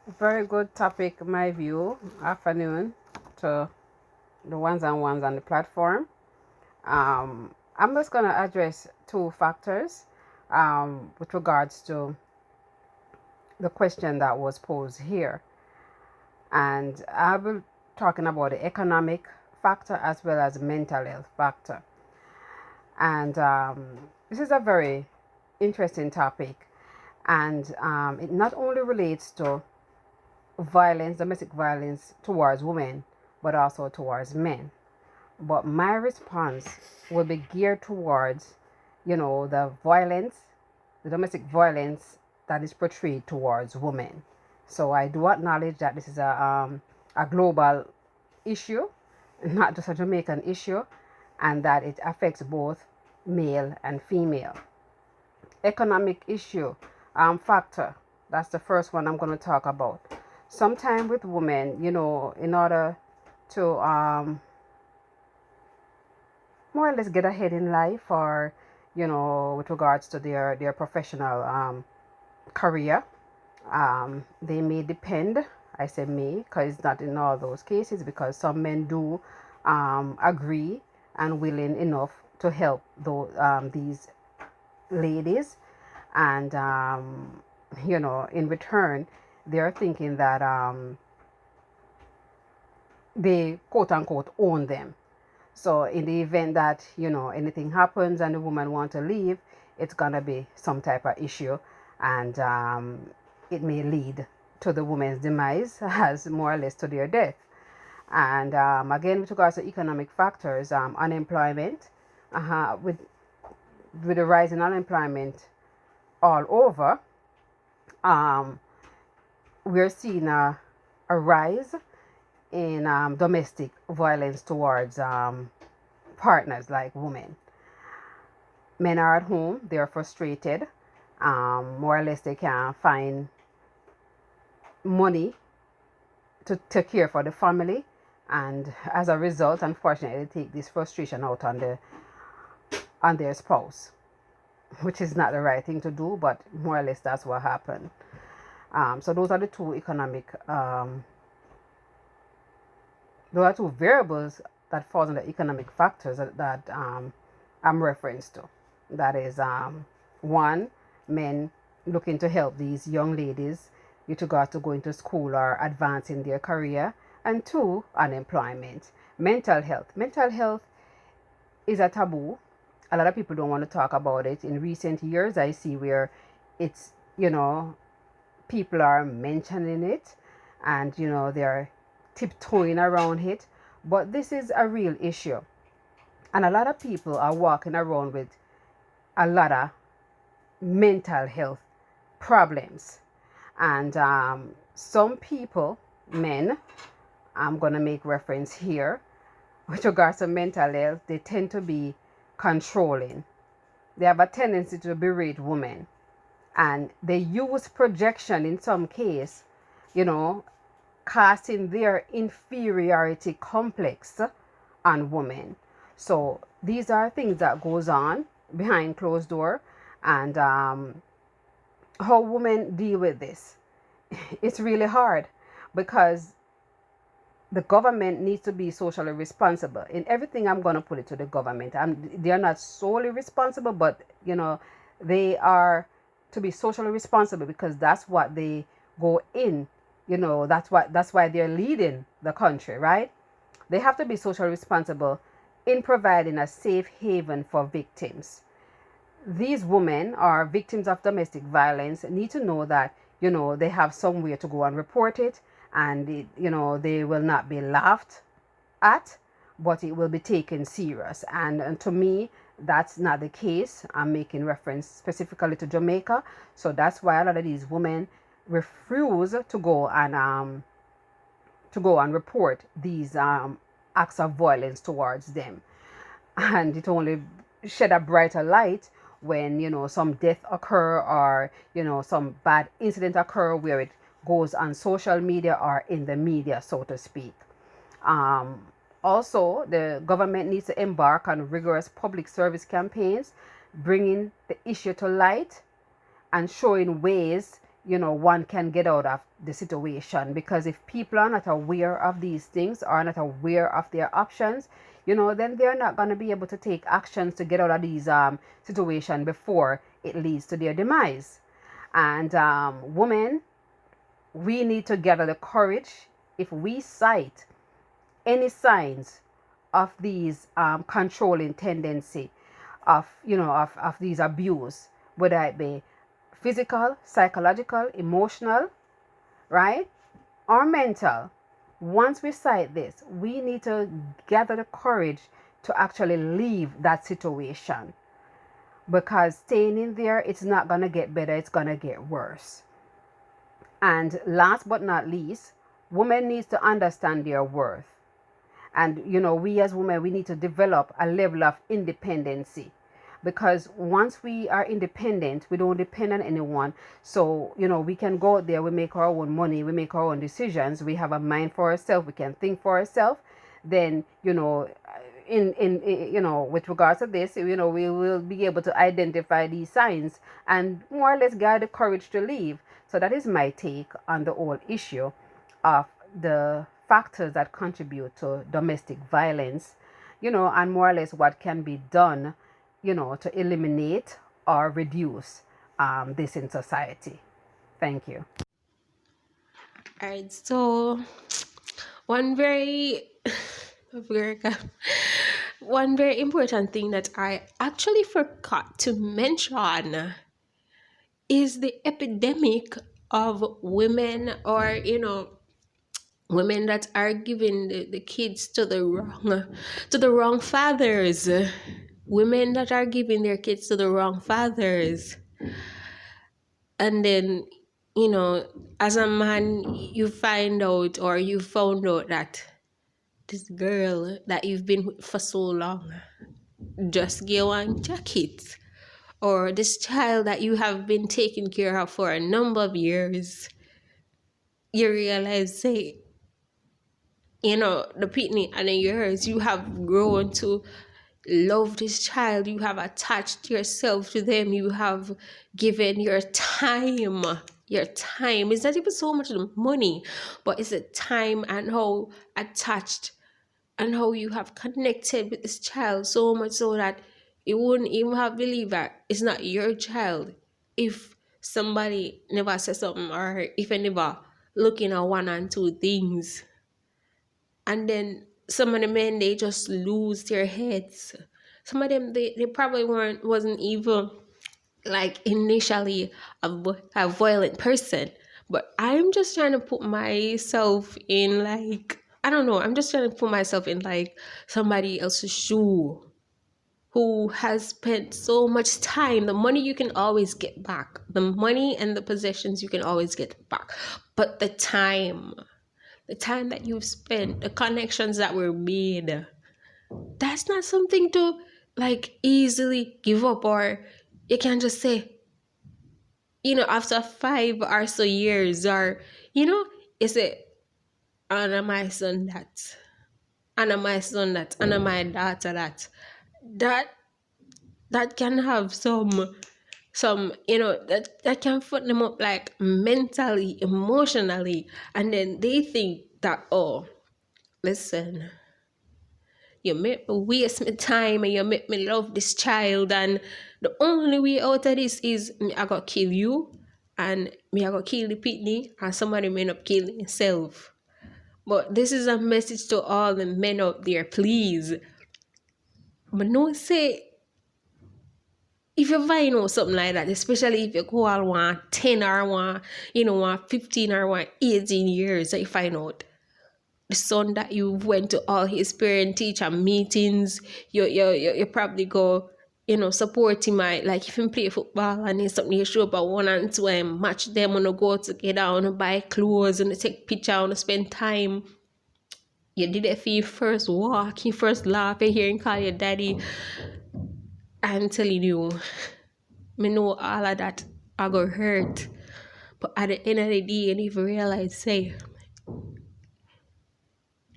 Very good topic, my view. Afternoon to the ones and ones on the platform. I'm just going to address two factors with regards to the question that was posed here. And I will be talking about the economic factor as well as mental health factor. And this is a very interesting topic. And it not only relates to violence, domestic violence towards women, but also towards men. But my response will be geared towards, the violence, the domestic violence that is portrayed towards women. So I do acknowledge that this is a global issue, not just a Jamaican issue, and that it affects both male and female. Economic issue factor. That's the first one I'm going to talk about. Sometimes with women, in order to more or less get ahead in life, or with regards to their professional career, they may depend. I say may because it's not in all those cases, because some men do agree and willing enough to help these ladies, and in return they're thinking that they quote unquote own them. So in the event that anything happens and the woman want to leave, it's gonna be some type of issue, and it may lead to the woman's demise, as more or less to their death. And again, with regards to economic factors, unemployment, with the rise in unemployment all over, we're seeing a rise in domestic violence towards partners like women. Men are at home, they're frustrated, more or less they can't find money to care for the family, and as a result, unfortunately, they take this frustration out on their spouse, which is not the right thing to do, but more or less that's what happened. So those are the two economic there are two variables that falls under economic factors that I'm referenced to. That is, one, men looking to help these young ladies with regard to going to school or advancing their career, and two, unemployment. Mental health. Mental health is a taboo. A lot of people don't want to talk about it. In recent years, I see where it's, people are mentioning it, and they're tiptoeing around it, but this is a real issue, and a lot of people are walking around with a lot of mental health problems. And some people, men, I'm going to make reference here with regards to mental health, they tend to be controlling. They have a tendency to berate women, and they use projection in some case, casting their inferiority complex on women. So these are things that goes on behind closed door, and how women deal with this, it's really hard, because the government needs to be socially responsible in everything. I'm going to put it to the government, and they are not solely responsible, but they are to be socially responsible, because that's what they go in. That's why they're leading the country, right? They have to be socially responsible in providing a safe haven for victims. These women are victims of domestic violence, need to know that they have somewhere to go and report it, and they will not be laughed at, but it will be taken serious. And to me, that's not the case. I'm making reference specifically to Jamaica, so that's why a lot of these women refuse to go and report these acts of violence towards them. And it only shed a brighter light when some death occur, or some bad incident occur, where it goes on social media or in the media, so to speak. Also, the government needs to embark on rigorous public service campaigns, bringing the issue to light and showing ways one can get out of the situation. Because if people are not aware of these things, are not aware of their options, then they're not going to be able to take actions to get out of these situations before it leads to their demise. And women, we need to gather the courage. If we sight any signs of these controlling tendency of these abuse, whether it be physical, psychological, emotional, right, or mental, once we sight this, we need to gather the courage to actually leave that situation, because staying in there, it's not going to get better, it's going to get worse. And last but not least, women need to understand their worth. And we as women, we need to develop a level of independency, because once we are independent, we don't depend on anyone. So we can go out there, we make our own money, we make our own decisions, we have a mind for ourselves, we can think for ourselves. Then in with regards to this, we will be able to identify these signs and more or less get the courage to leave. So that is my take on the whole issue of the factors that contribute to domestic violence, and more or less what can be done, to eliminate or reduce this in society. Thank you. All right, so one very one very important thing that I actually forgot to mention is the epidemic of women, or women that are giving the kids to the wrong fathers. Women that are giving their kids to the wrong fathers. And then, as a man, you find out, or you found out that this girl that you've been with for so long just get one jacket. Or this child that you have been taking care of for a number of years, you realize, say, the pitney and the years you have grown to love this child, you have attached yourself to them, you have given your time. It's not even so much the money, but it's the time and how attached and how you have connected with this child, so much so that you wouldn't even have believed that it's not your child if somebody never said something, or if I never looking at one and two things. And then some of the men, they just lose their heads. Some of them, they probably wasn't even like initially a violent person. But I'm just trying to put myself in, like, I don't know, I'm just trying to put myself in like somebody else's shoe who has spent so much time. The money you can always get back. The money and the possessions you can always get back. But the time that you've spent, the connections that were made, that's not something to like easily give up. Or you can just say, after 5 or so years, or you say, Anna my son that, Anna my son that, Anna my daughter that can have some that can put them up like mentally, emotionally, and then they think that, oh, listen, you make me waste my time and you make me love this child, and the only way out of this is me I gotta kill you, and me I gotta kill the pitney, and somebody may not kill himself. But this is a message to all the men out there, please. But no say, if you find out something like that, especially if you go all 10 or 15 or 18 years, you find out the son that you went to all his parent-teacher meetings, you probably go, support him. Like if he play football and there's something, you show up at 1 and 2 and match them, and go together, and buy clothes, and take picture, and spend time. You did it for your first walk, your first laugh, you hear him call your daddy. I'm telling you, me know all of that I go hurt. But at the end of the day, and if you realize, say,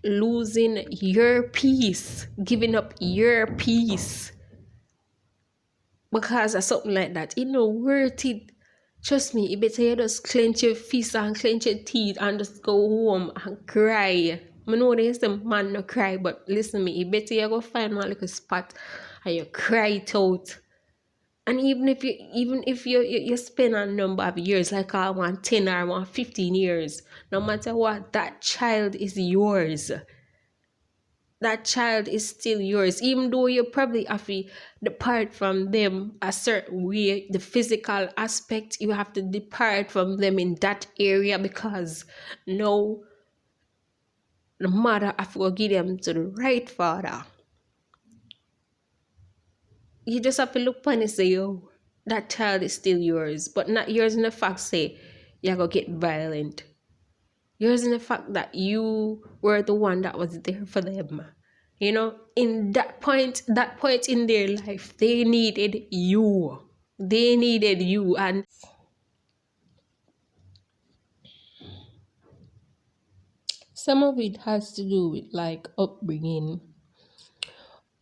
losing your peace, giving up your peace because of something like that, worth it. Trust me, it better you just clench your fist and clench your teeth and just go home and cry. I know they say man no cry, but listen me, it better you go find one little spot and you cry it out. And even if you spend a number of years, like I want 10 or I want 15 years, no matter what, that child is yours. That child is still yours, even though you probably have to depart from them a certain way. The physical aspect, you have to depart from them in that area because no, the mother have to go give them to the right father. You just have to look upon and say, yo, that child is still yours, but not yours in the fact say you're gonna get violent. Yours in the fact that you were the one that was there for them. You know, in that point in their life, they needed you. They needed you. And some of it has to do with like upbringing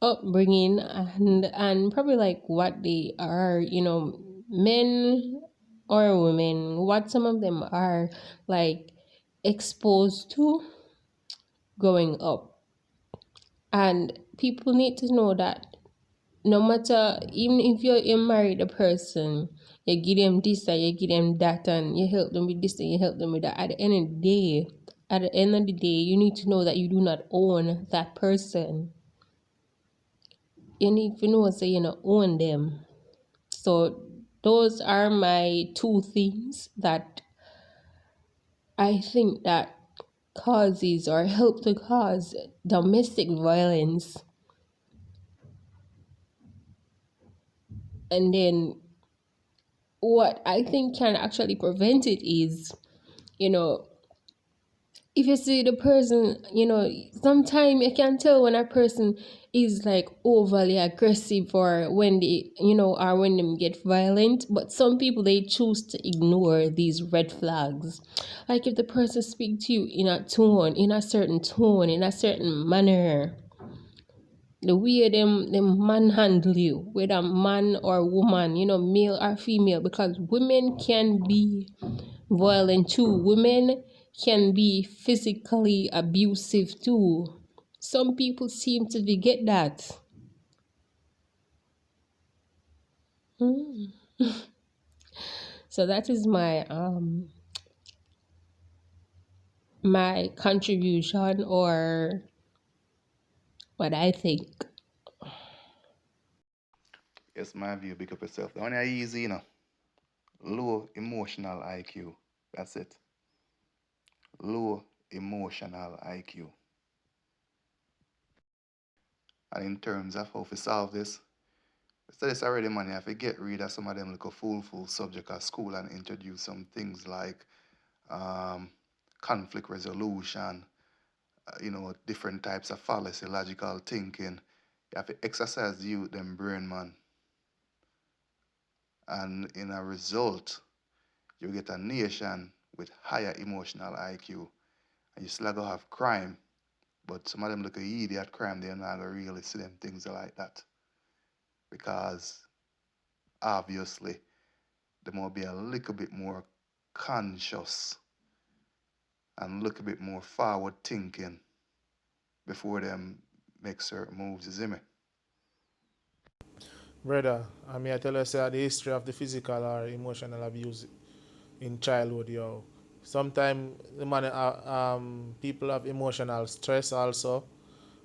and probably like what they are, you know, men or women, what some of them are like exposed to growing up. And people need to know that no matter, even if you're married a person, you give them this and you give them that and you help them with this and you help them with that. At the end of the day, you need to know that you do not own that person. You need to know so you don't own them. So those are my two things that I think that causes or help to cause domestic violence. And then what I think can actually prevent it is, you know, if you see the person, you know, sometimes you can tell when a person is like overly aggressive or when they, you know, or when them get violent. But some people, they choose to ignore these red flags. Like if the person speaks to you in a certain tone, in a certain manner, the way them manhandle you, whether man or woman, you know, male or female, because women can be violent too. Women can be physically abusive too. Some people seem to forget that. So that is my my contribution or what I think. Yes, my view, big up yourself. The one I easy, you know. Low emotional IQ. That's it. Low emotional IQ. And in terms of how to solve this, we said this already, man. You have to get rid of some of them like a fool subject at school and introduce some things like um, conflict resolution, you know, different types of fallacy, logical thinking. You have to exercise the youth, them brain, man. And in a result, you get a nation with higher emotional IQ. And you still gonna have crime, but some of them look at idiot crime, they're not gonna really see them things like that. Because obviously they might be a little bit more conscious and look a bit more forward thinking before them make certain moves, you see me? Brother, I mean, I tell you, say, the history of the physical or emotional abuse in childhood, yo. Sometimes the man, people have emotional stress also.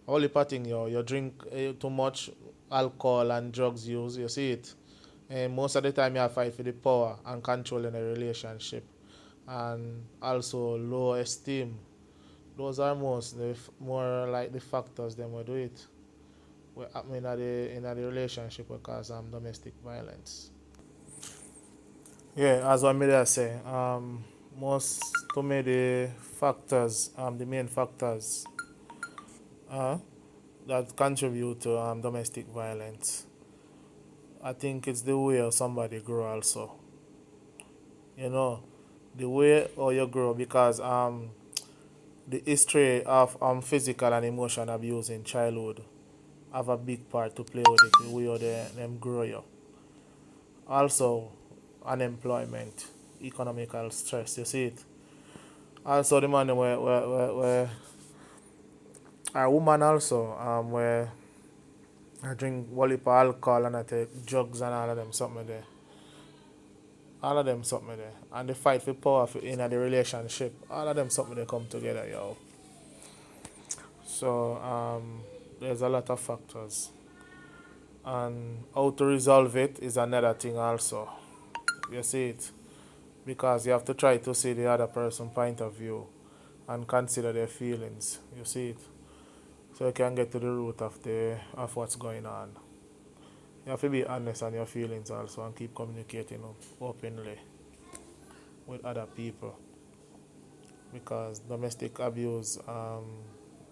Only thing, yo, you drink too much alcohol and drugs use, you see it. And most of the time, you have fight for the power and control in a relationship, and also low esteem. Those are more like the factors them will do it. What happen in the relationship because domestic violence. Yeah, as what Amelia say, most to me the factors, the main factors uh, that contribute to domestic violence. I think it's the way somebody grow also. You know, the way or you grow because the history of physical and emotional abuse in childhood have a big part to play with it, the way them grow you. Also, unemployment, economical stress. You see it. Also, the man where a woman also where I drink whole heap of alcohol and I take drugs and all of them something there. All of them something there. And the fight for power in the relationship. All of them something they come together, yo. So there's a lot of factors. And how to resolve it is another thing also. You see it? Because you have to try to see the other person's point of view and consider their feelings. You see it? So you can get to the root of what's going on. You have to be honest on your feelings also and keep communicating openly with other people. Because domestic abuse are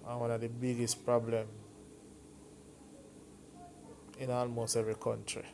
one of the biggest problems in almost every country.